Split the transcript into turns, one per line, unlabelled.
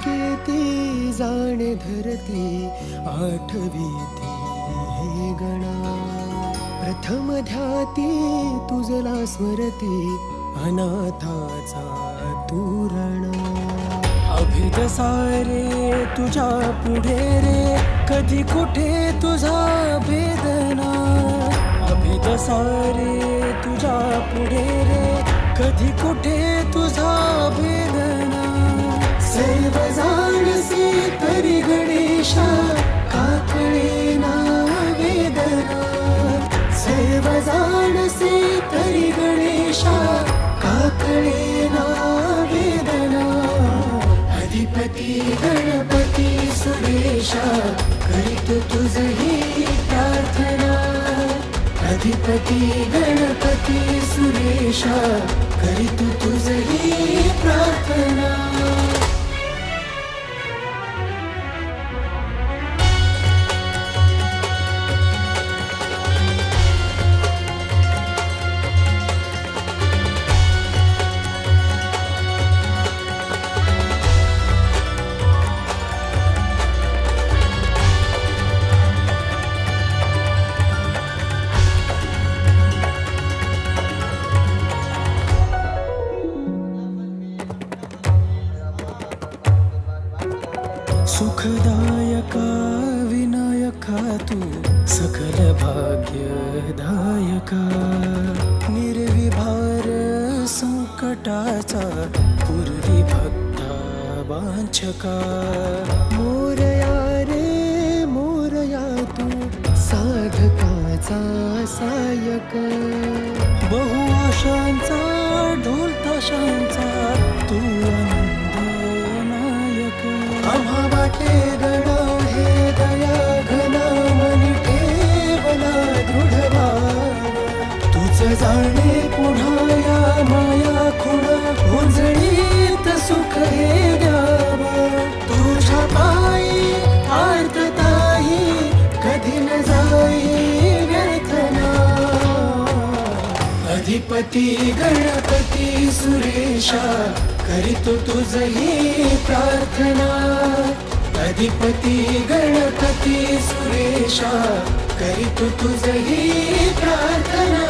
केती जाणे धरती आठवीती हे गणा प्रथम ध्याती तुझला स्मरती अनाथाचा तूरण अभिद सारे तुझ्या पुढे रे कधी कुठे तुझा वेदना अभिद सारे तुझ्या पुढे रे कधी कुठे तुझा वेदना सर्व जाणसी तरी गणेशा का कळेना वेदना सर्व जाणसी तरी गणेशा का कळेना वेदना अधिपती गणपती सुरेशा करीत तुझही प्रार्थना अधिपती गणपती सुरेशा करीत तुझही प्रार्थना सुखदायका विनायका तू सकल भाग्यदायका निर्विभार संकटाचा पूर्वी भक्ता वांछका मोरया रे मोरया तू साधकाचा सायक बहु आशांचा ढोल ताशांचा तू आम्हा वाटे गणा हे दया घना मनी ठेवला दृढ भाव तुझ जाणे पुन्हा या माया खुण उजळीत सुख हे द्यावा तुझ्या पायी आर्तताही कधी न जाई व्यर्थना अधिपती गणपती सुरेशा करीतो तुझही प्रार्थना अधिपती गणपती सुरेशा करीतो तुझही प्रार्थना